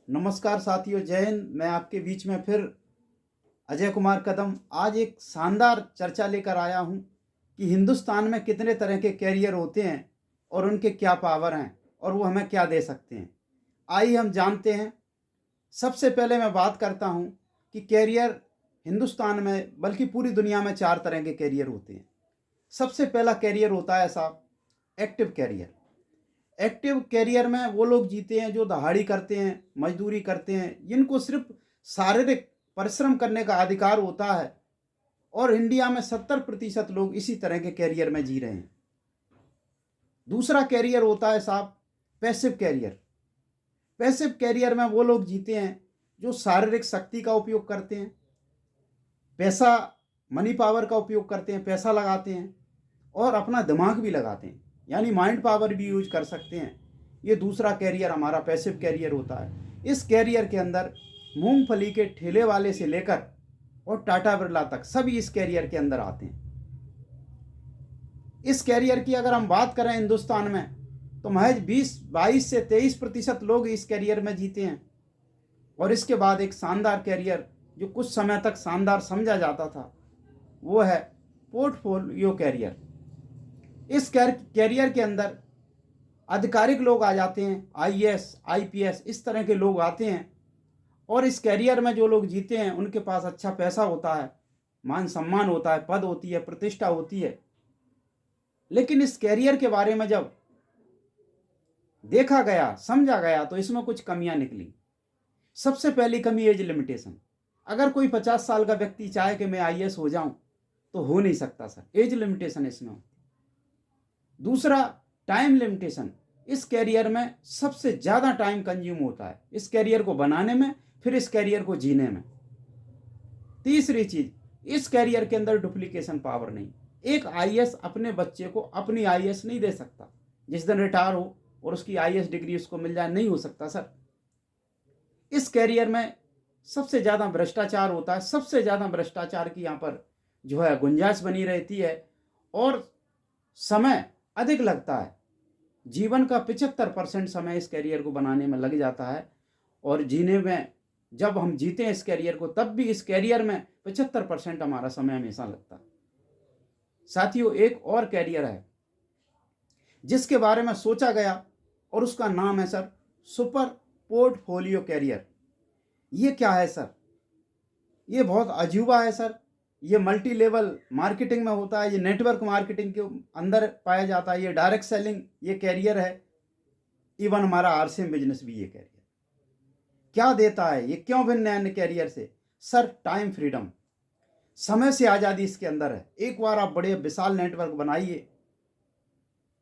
नमस्कार साथियों, जय हिंद। मैं आपके बीच में फिर अजय कुमार कदम आज एक शानदार चर्चा लेकर आया हूं कि हिंदुस्तान में कितने तरह के कैरियर होते हैं और उनके क्या पावर हैं और वो हमें क्या दे सकते हैं। आइए हम जानते हैं। सबसे पहले मैं बात करता हूं कि कैरियर हिंदुस्तान में बल्कि पूरी दुनिया में 4 तरह के कैरियर होते हैं। सबसे पहला कैरियर होता है साहब एक्टिव कैरियर। एक्टिव कैरियर में वो लोग जीते हैं जो दहाड़ी करते हैं, मजदूरी करते हैं, जिनको सिर्फ शारीरिक परिश्रम करने का अधिकार होता है। और इंडिया में 70% लोग इसी तरह के कैरियर में जी रहे हैं। दूसरा कैरियर होता है साहब पैसिव कैरियर। पैसिव कैरियर में वो लोग जीते हैं जो शारीरिक शक्ति का उपयोग करते हैं, पैसा मनी पावर का उपयोग करते हैं, पैसा लगाते हैं और अपना दिमाग भी लगाते हैं, यानी माइंड पावर भी यूज कर सकते हैं। ये दूसरा कैरियर हमारा पैसिव कैरियर होता है। इस कैरियर के अंदर मूंगफली के ठेले वाले से लेकर और टाटा बिरला तक सभी इस कैरियर के अंदर आते हैं। इस कैरियर की अगर हम बात करें हिंदुस्तान में तो महज 22 से 23% लोग इस कैरियर में जीते हैं। और इसके बाद एक शानदार कैरियर जो कुछ समय तक शानदार समझा जाता था वो है पोर्टफोलियो कैरियर। इस कैरियर के अंदर आधिकारिक लोग आ जाते हैं, आईएएस आईपीएस इस तरह के लोग आते हैं। और इस कैरियर में जो लोग जीते हैं उनके पास अच्छा पैसा होता है, मान सम्मान होता है, पद होती है, प्रतिष्ठा होती है। लेकिन इस कैरियर के बारे में जब देखा गया, समझा गया तो इसमें कुछ कमियां निकली। सबसे पहली कमी एज लिमिटेशन। अगर कोई 50 साल का व्यक्ति चाहे कि मैं आईएएस हो जाऊं तो हो नहीं सकता सर, एज लिमिटेशन इसमें होती। दूसरा टाइम लिमिटेशन। इस कैरियर में सबसे ज़्यादा टाइम कंज्यूम होता है, इस कैरियर को बनाने में, फिर इस कैरियर को जीने में। तीसरी चीज, इस कैरियर के अंदर डुप्लीकेशन पावर नहीं। एक आईएएस अपने बच्चे को अपनी आईएएस नहीं दे सकता। जिस दिन रिटायर हो और उसकी आईएएस डिग्री उसको मिल जाए, नहीं हो सकता सर। इस कैरियर में सबसे ज़्यादा भ्रष्टाचार होता है, सबसे ज़्यादा भ्रष्टाचार की यहाँ पर जो है गुंजाइश बनी रहती है और समय अधिक लगता है। जीवन का 75% समय इस कैरियर को बनाने में लग जाता है और जीने में, जब हम जीते हैं इस कैरियर को तब भी इस कैरियर में 75% हमारा समय हमेशा लगता है। साथियों, एक और कैरियर है जिसके बारे में सोचा गया और उसका नाम है सर सुपर पोर्टफोलियो कैरियर। ये क्या है सर? ये बहुत अजूबा है सर। ये मल्टी लेवल मार्केटिंग में होता है, ये नेटवर्क मार्केटिंग के अंदर पाया जाता है, ये डायरेक्ट सेलिंग ये कैरियर है। इवन हमारा आरसीएम बिजनेस भी ये कैरियर क्या देता है, ये क्यों भिन्न है अन्य कैरियर से? सर टाइम फ्रीडम, समय से आज़ादी इसके अंदर है। एक बार आप बड़े विशाल नेटवर्क बनाइए,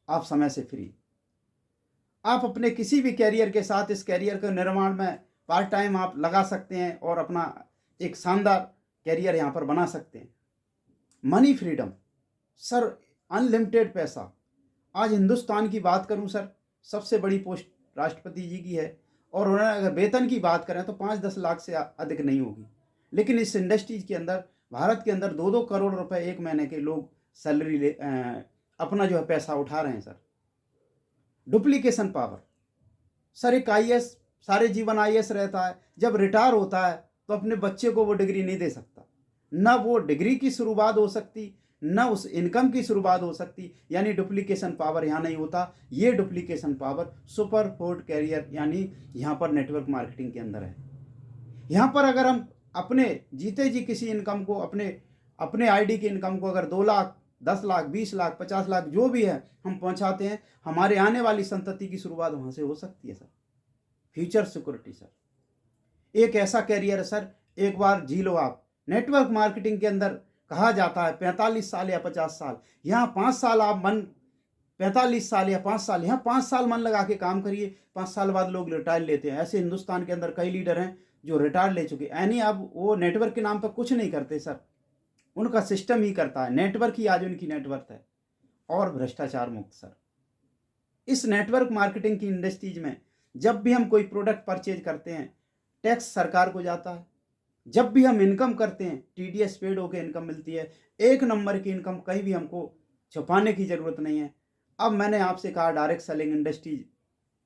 आप समय से फ्री। आप अपने किसी भी कैरियर के साथ इस कैरियर के निर्माण में पार्ट टाइम आप लगा सकते हैं और अपना एक शानदार कैरियर यहाँ पर बना सकते हैं। मनी फ्रीडम सर, अनलिमिटेड पैसा। आज हिंदुस्तान की बात करूं सर, सबसे बड़ी पोस्ट राष्ट्रपति जी की है और उन्होंने अगर वेतन की बात करें तो 5-10 लाख से अधिक नहीं होगी। लेकिन इस इंडस्ट्रीज के अंदर, भारत के अंदर 2-2 करोड़ रुपए एक महीने के लोग सैलरी ले अपना जो है पैसा उठा रहे हैं सर। डुप्लीकेशन पावर सर, एक आईएएस सारे जीवन आईएएस रहता है, जब रिटायर होता है तो अपने बच्चे को वो डिग्री नहीं दे सकता। न वो डिग्री की शुरुआत हो सकती, न उस इनकम की शुरुआत हो सकती, यानी डुप्लीकेशन पावर यहाँ नहीं होता। ये duplication power super port career यानी यहाँ पर नेटवर्क मार्केटिंग के अंदर है। यहाँ पर अगर हम अपने जीते जी किसी इनकम को, अपने अपने आईडी की इनकम को अगर 2 लाख, 10 लाख, 20 लाख, 50 लाख जो भी है हम पहुँचाते हैं, हमारे आने वाली संतति की शुरुआत वहाँ से हो सकती है सर। फ्यूचर सिक्योरिटी सर, एक ऐसा कैरियर है सर, एक बार जी लो आप। नेटवर्क मार्केटिंग के अंदर कहा जाता है 45 साल या 50 साल, यहाँ 5 साल आप मन 45 साल या 5 साल, यहाँ 5 साल मन लगा के काम करिए, 5 साल बाद लोग रिटायर लेते हैं। ऐसे हिंदुस्तान के अंदर कई लीडर हैं जो रिटायर ले चुके, यानी अब वो नेटवर्क के नाम पर कुछ नहीं करते सर, उनका सिस्टम ही करता है। नेटवर्क ही आज उनकी नेटवर्क है और भ्रष्टाचार मुक्त सर। इस नेटवर्क मार्केटिंग की इंडस्ट्रीज में जब भी हम कोई प्रोडक्ट परचेज करते हैं, टैक्स सरकार को जाता है। जब भी हम इनकम करते हैं, टीडीएस पेड होकर इनकम मिलती है। एक नंबर की इनकम, कहीं भी हमको छुपाने की ज़रूरत नहीं है। अब मैंने आपसे कहा direct selling industries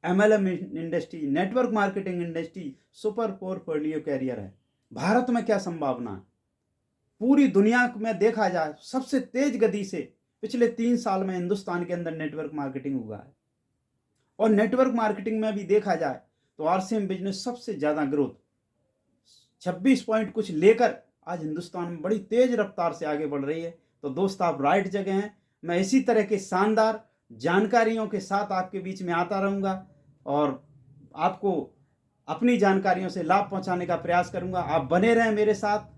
MLM industry, network marketing industry super portfolio career है। भारत में क्या संभावना है, पूरी दुनिया में देखा जाए सबसे तेज गति से पिछले 3 साल में हिंदुस्तान के अंदर नेटवर्क मार्केटिंग हुआ है। और नेटवर्क मार्केटिंग में भी देखा जाए तो RCM बिजनेस सबसे ज़्यादा ग्रोथ 26 पॉइंट कुछ लेकर आज हिंदुस्तान में बड़ी तेज रफ्तार से आगे बढ़ रही है। तो दोस्त आप राइट जगह हैं। मैं इसी तरह के शानदार जानकारियों के साथ आपके बीच में आता रहूँगा और आपको अपनी जानकारियों से लाभ पहुंचाने का प्रयास करूंगा। आप बने रहें मेरे साथ।